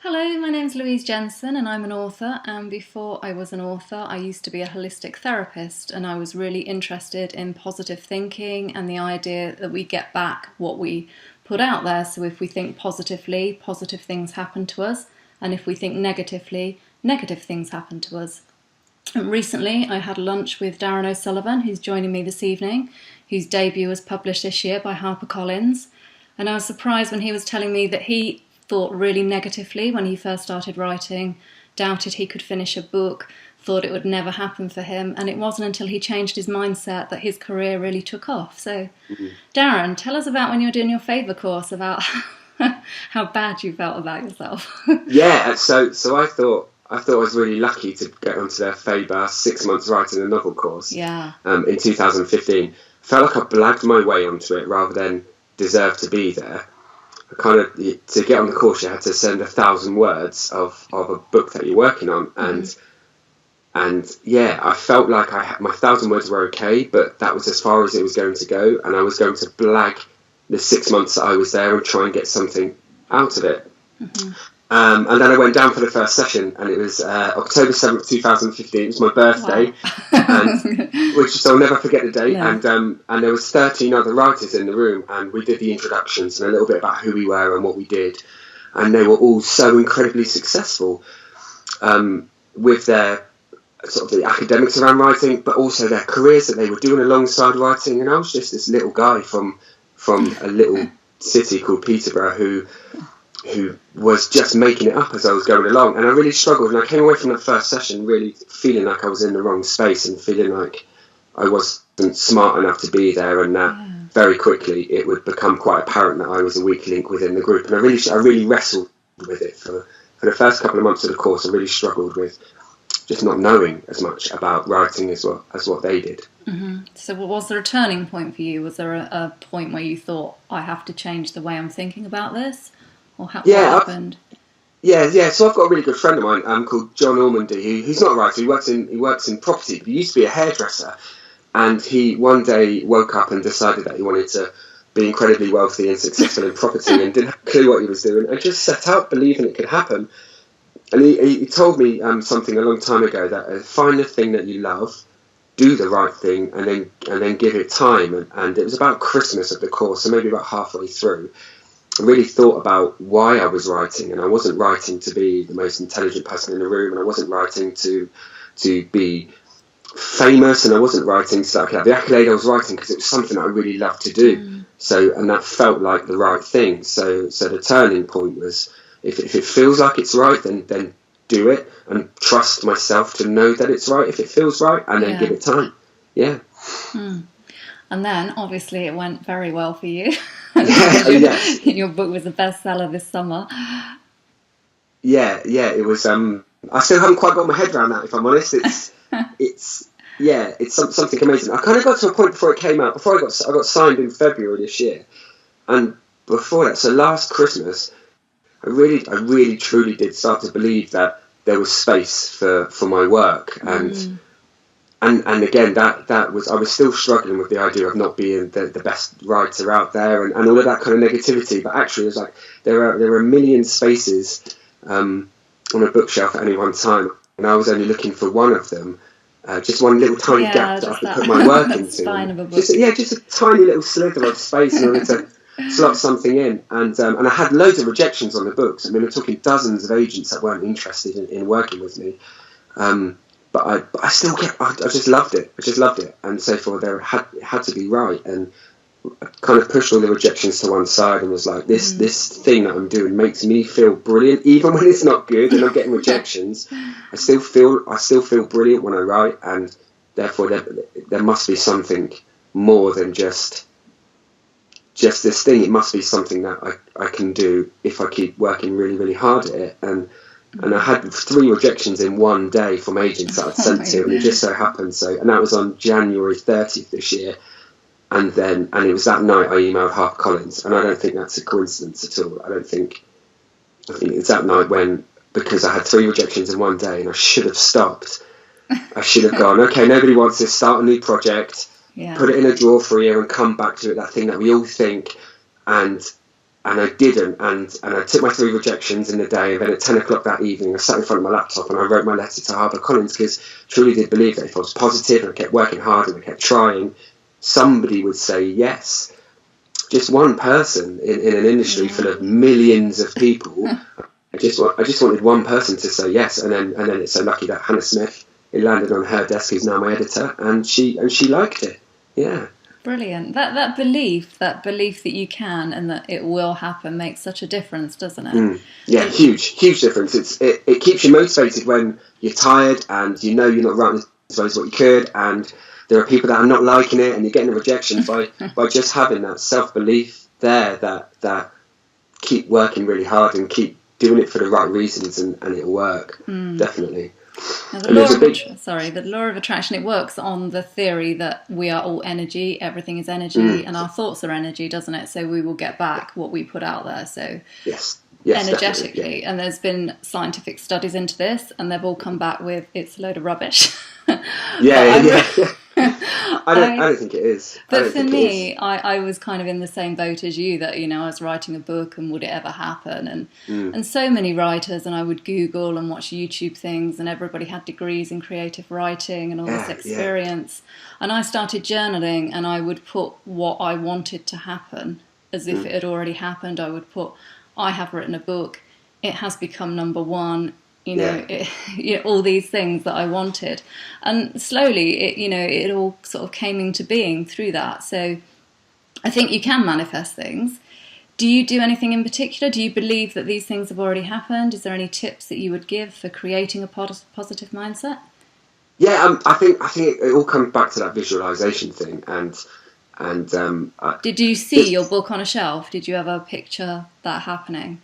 Hello, my name's Louise Jensen and I'm an author, and before I was an author I used to be a holistic therapist, and I was really interested in positive thinking and the idea that we get back what we put out there. So if we think positively, positive things happen to us, and if we think negatively, negative things happen to us. And recently I had lunch with Darren O'Sullivan, who's joining me this evening, whose debut was published this year by HarperCollins, and I was surprised when he was telling me that he thought really negatively when he first started writing, doubted he could finish a book, thought it would never happen for him, and it wasn't until he changed his mindset that his career really took off. So, Darren, tell us about when you were doing your favour course, about how bad you felt about yourself. Yeah, so I thought I was really lucky to get onto their Faber 6 months writing a novel course. Yeah. In 2015, felt like I blagged my way onto it rather than deserve to be there. To get on the course, you had to send 1,000 words of a book that you're working on, and yeah, I felt like my 1,000 words were okay, but that was as far as it was going to go, and I was going to blag the 6 months that I was there and try and get something out of it. And then I went down for the first session, and it was October 7th, 2015. It was my birthday, which I'll never forget the date. No. And there was 13 other writers in the room, and we did the introductions and a little bit about who we were and what we did. And they were all so incredibly successful with their sort of the academics around writing, but also their careers that they were doing alongside writing. And I was just this little guy from a little city called Peterborough who was just making it up as I was going along, and I really struggled, and I came away from that first session really feeling like I was in the wrong space and feeling like I wasn't smart enough to be there, and that very quickly it would become quite apparent that I was a weak link within the group. And I really wrestled with it for the first couple of months of the course. I really struggled with just not knowing as much about writing as what they did. So was there a turning point for you? Was there a point where you thought, I have to change the way I'm thinking about this? Or what happened? So I've got a really good friend of mine called John Ormandy, who's not a writer. He works in property, but he used to be a hairdresser. And he one day woke up and decided that he wanted to be incredibly wealthy and successful in property, and didn't have a clue what he was doing, and just set out believing it could happen. And he told me something a long time ago, that find the thing that you love, do the right thing, and then give it time. And it was about Christmas of the course, so maybe about halfway through. I really thought about why I was writing, and I wasn't writing to be the most intelligent person in the room, and I wasn't writing to be famous, and I wasn't writing so I could have the accolade. I was writing because it was something I really loved to do. And that felt like the right thing. So the turning point was, if it feels like it's right, then do it, and trust myself to know that it's right if it feels right, and then give it time. Yeah. And then obviously it went very well for you. Your book was a bestseller this summer. It was. I still haven't quite got my head around that, if I'm honest. It's something amazing. I kind of got to a point before it came out. Before I got signed in February this year, and before that, so last Christmas, I really truly did start to believe that there was space for my work, and again, that was, I was still struggling with the idea of not being the best writer out there, and all of that kind of negativity. But actually, it was like there are a million spaces on a bookshelf at any one time, and I was only looking for one of them, just one little tiny gap that I could put my work into. Spine of a book. Just a tiny little slither of space in order to slot something in. And I had loads of rejections on the books. I mean, we're talking dozens of agents that weren't interested in working with me. But I still I just loved it. And so for there, it had to be right. And I kind of pushed all the rejections to one side and was like, this thing that I'm doing makes me feel brilliant, even when it's not good and I'm getting rejections. I still feel brilliant when I write, and therefore there must be something more than just this thing. It must be something that I can do if I keep working really, really hard at it. And I had 3 rejections in one day from agents that I'd sent to, and it just so happened. And that was on January 30th this year. And it was that night I emailed HarperCollins, and I don't think that's a coincidence at all. I think it's that night because I had 3 rejections in one day, and I should have stopped. I should have gone, okay, nobody wants this, start a new project, put it in a drawer for a year and come back to it, that thing that we all think. And and I didn't, and I took my 3 rejections in the day, and then at 10 o'clock that evening I sat in front of my laptop and I wrote my letter to HarperCollins, because truly did believe that if I was positive and I kept working hard and I kept trying, somebody would say yes. Just one person in an industry full of millions of people. I just wanted one person to say yes, and then it's so lucky that Hannah Smith, it landed on her desk, who's now my editor, and she liked it. Yeah. Brilliant. That belief that you can and that it will happen makes such a difference, doesn't it? Yeah, huge difference. It keeps you motivated when you're tired and you know you're not writing as well as what you could, and there are people that are not liking it, and you're getting a rejection by just having that self-belief there that keep working really hard and keep doing it for the right reasons, and it'll work. Definitely. Now, the law of attraction, it works on the theory that we are all energy, everything is energy, and our thoughts are energy, doesn't it? So we will get back what we put out there. So yes, energetically. Yeah. And there's been scientific studies into this, and they've all come back with it's a load of rubbish. Yeah. I don't think it is. But for me, I was kind of in the same boat as you, that, you know, I was writing a book and would it ever happen? And so many writers, and I would Google and watch YouTube things, and everybody had degrees in creative writing and all this experience. And I started journaling, and I would put what I wanted to happen as if it had already happened. I would put, I have written a book, it has become #1. All these things that I wanted, and slowly it all sort of came into being through that. So I think you can manifest things. Do you do anything in particular? Do you believe that these things have already happened? Is there any tips that you would give for creating a positive mindset? Yeah, I think it all comes back to that visualization thing, and did you see your book on a shelf? Did you ever picture that happening?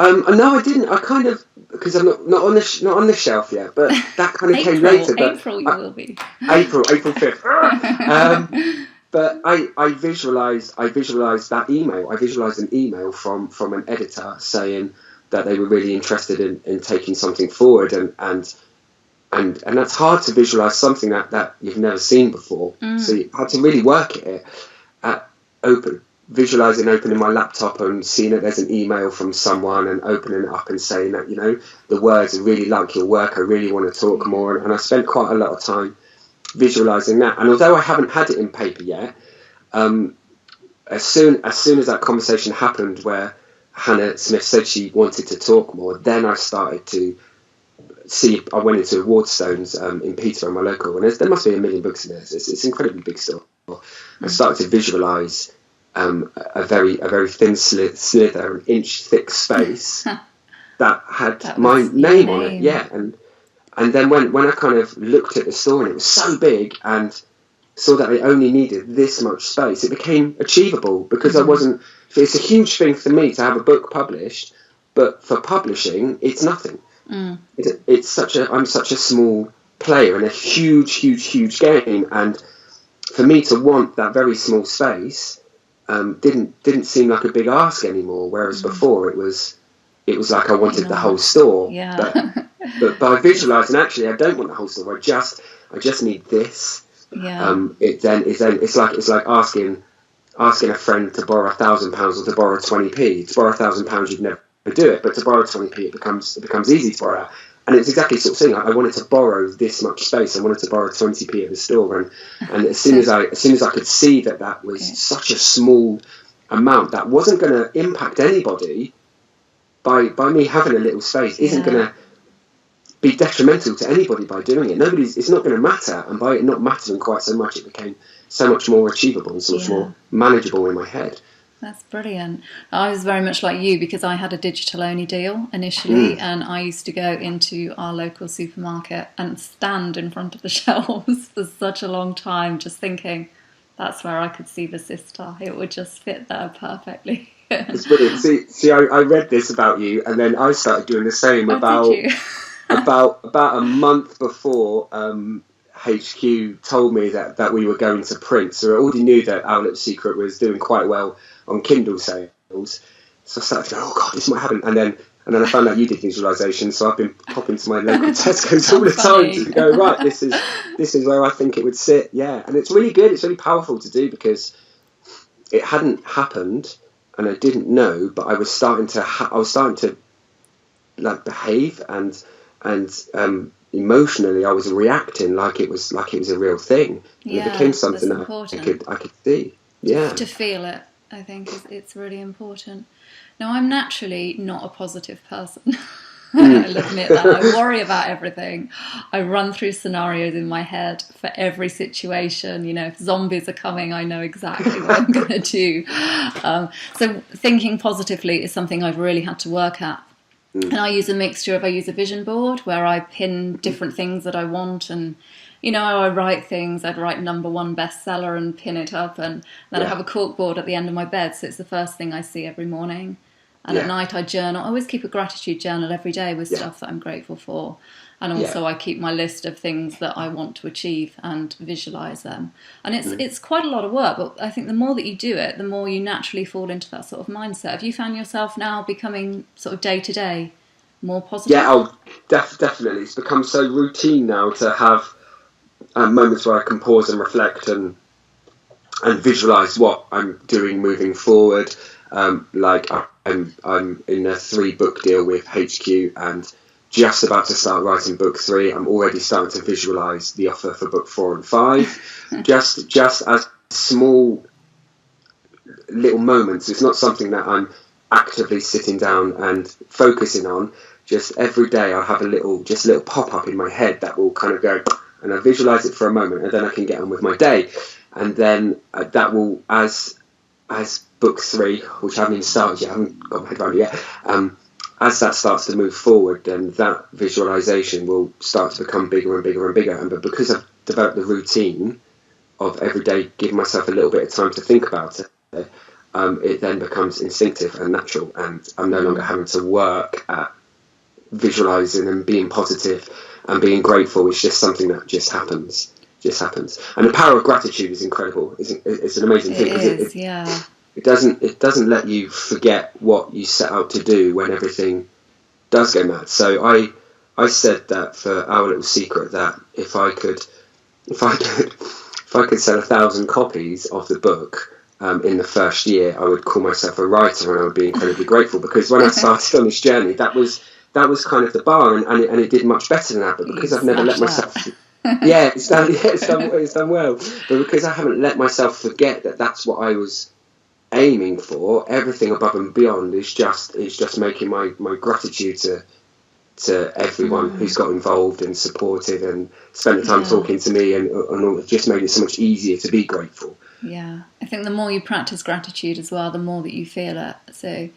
No, I didn't. I kind of, because I'm not on the shelf yet, but that kind of came later. But April, you will be. April 5th. But I visualized that email. I visualized an email from an editor saying that they were really interested in taking something forward, and that's hard to visualize something that you've never seen before. So you had to really work at visualizing opening my laptop and seeing that there's an email from someone, and opening it up and saying that, you know, the words, I really like your work, I really want to talk more, and I spent quite a lot of time visualizing that. And although I haven't had it in paper yet, as soon as that conversation happened where Hannah Smith said she wanted to talk more, then I started to see, I went into Wardstones in Peterborough, my local, and there must be 1 million books in there. It's an incredibly big store. I started to visualize a very thin slither, an inch thick space that had my name on it. Yeah, and then when I kind of looked at the store and it was so big, and saw that it only needed this much space, it became achievable, because I wasn't. It's a huge thing for me to have a book published, but for publishing, it's nothing. I'm such a small player in a huge game, and for me to want that very small space didn't seem like a big ask anymore. Whereas before it was like I wanted the whole store. Yeah. But by visualising, actually, I don't want the whole store. I just need this. Yeah. It's like asking a friend to borrow £1,000 or to borrow 20p. To borrow £1,000, you'd never do it, but to borrow 20p, it becomes easy to borrow. And it's exactly the sort of thing. I wanted to borrow this much space. I wanted to borrow 20p at the store, and as soon as I could see that was such a small amount that wasn't going to impact anybody, by me having a little space isn't going to be detrimental to anybody by doing it. It's not going to matter, and by it not mattering quite so much, it became so much more achievable and so much more manageable in my head. That's brilliant. I was very much like you, because I had a digital only deal initially, and I used to go into our local supermarket and stand in front of the shelves for such a long time, just thinking that's where I could see the sister. It would just fit there perfectly. It's brilliant. See, I read this about you, and then I started doing the same about a month before HQ told me that we were going to print. So I already knew that Outlet Secret was doing quite well on Kindle sales. So I started to go, oh God, this might happen. And then I found out you did visualization. So I've been popping to my local Tesco's all the time to go, right, this is where I think it would sit. Yeah. And it's really good. It's really powerful to do, because it hadn't happened. and I didn't know, but I was starting to like behave, and emotionally I was reacting like it was a real thing, and it became something that I could see. Yeah, to feel it, I think it's really important. Now, I'm naturally not a positive person. I'll admit that. I worry about everything. I run through scenarios in my head for every situation. You know, if zombies are coming, I know exactly what I'm going to do. So thinking positively is something I've really had to work at. And I use a vision board where I pin different things that I want, and you know, I write things. I'd write #1 bestseller and pin it up, and then I have a cork board at the end of my bed, so it's the first thing I see every morning. And at night I journal. I always keep a gratitude journal every day with stuff that I'm grateful for. And also I keep my list of things that I want to achieve and visualise them. And it's quite a lot of work, but I think the more that you do it, the more you naturally fall into that sort of mindset. Have you found yourself now becoming sort of day to day more positive? Yeah, definitely. It's become so routine now to have moments where I can pause and reflect and visualise what I'm doing moving forward. Like I'm in a 3-book deal with HQ and just about to start writing book 3. I'm already starting to visualise the offer for book 4 and 5. just as small little moments. It's not something that I'm actively sitting down and focusing on. Just every day I'll have a little pop up in my head that will kind of go, and I visualise it for a moment, and then I can get on with my day. And then that will, as book 3, which I haven't even started yet, I haven't got my head around it yet, as that starts to move forward, then that visualisation will start to become bigger and bigger and bigger. But because I've developed the routine of every day giving myself a little bit of time to think about it, it then becomes instinctive and natural, and I'm no longer having to work at visualising and being positive and being grateful. It's just something that just happens. And the power of gratitude is incredible. It's an amazing thing. It doesn't let you forget what you set out to do when everything does go mad. So I said that for Our Little Secret, that if I could sell 1,000 copies of the book in the first year, I would call myself a writer, and I would be incredibly grateful, because when I started on this journey, that was kind of the bar, and it did much better than that. But because I've never let myself it's done well. But because I haven't let myself forget that that's what I was aiming for, everything above and beyond is just making my gratitude to everyone who's got involved and supported and spent the time talking to me, and all, just made it so much easier to be grateful. Yeah, I think the more you practice gratitude as well, the more that you feel it. So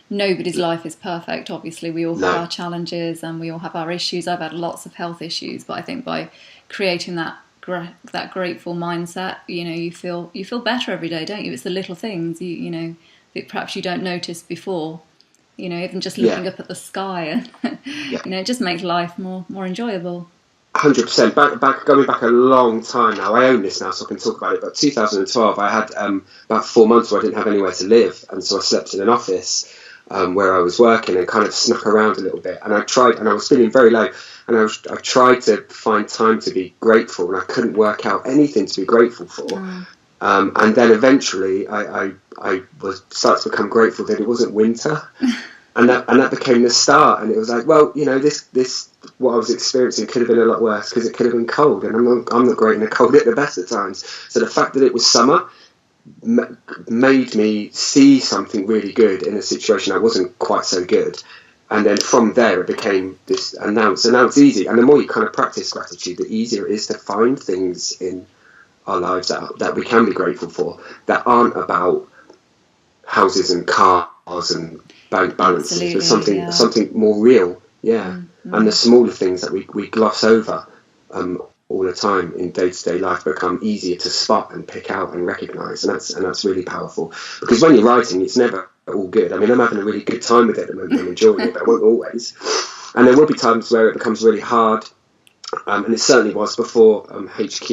nobody's life is perfect. Obviously, we all have our challenges and we all have our issues. I've had lots of health issues, but I think by creating that grateful mindset, you know, you feel better every day, don't you? It's the little things you know that perhaps you don't notice before. You know, even just looking up at the sky, and you know, it just makes life more enjoyable. 100%. Going back a long time now. I own this now, so I can talk about it. But 2012, I had about 4 months where I didn't have anywhere to live, and so I slept in an office where I was working, and kind of snuck around a little bit. And I tried, and I was feeling very low, and I tried to find time to be grateful, and I couldn't work out anything to be grateful for. And then eventually, I started to become grateful that it wasn't winter. And that became the start, and it was like, well, you know, this what I was experiencing could have been a lot worse, because it could have been cold, and I'm not great in the cold at the best of times. So the fact that it was summer made me see something really good in a situation that wasn't quite so good, and then from there it became this. And now it's easy. And the more you kind of practice gratitude, the easier it is to find things in our lives that we can be grateful for, that aren't about houses and cars and bank balances, but something more real, and the smaller things that we gloss over all the time in day-to-day life become easier to spot and pick out and recognise, and that's really powerful. Because when you're writing, it's never all good. I mean, I'm having a really good time with it at the moment, I'm enjoying it, but I won't always, and there will be times where it becomes really hard, and it certainly was before HQ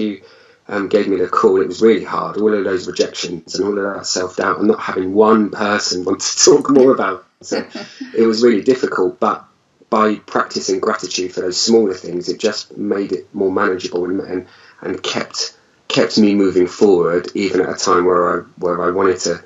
gave me the call. It was really hard, all of those rejections and all of that self-doubt, and not having one person want to talk more about it. It was really difficult, but by practicing gratitude for those smaller things, it just made it more manageable and kept me moving forward, even at a time where I wanted to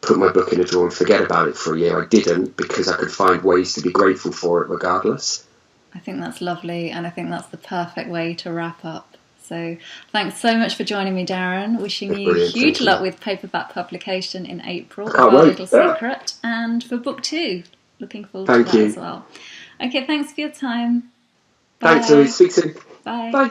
put my book in a drawer and forget about it for a year. I didn't, because I could find ways to be grateful for it regardless. I think that's lovely, and I think that's the perfect way to wrap up. So thanks so much for joining me, Darren. Wishing you huge luck with paperback publication in April of Our Little Secret, and for book 2. Looking forward to that as well. Okay, thanks for your time. Bye. Thanks, Louise. Speak soon. Bye. Bye.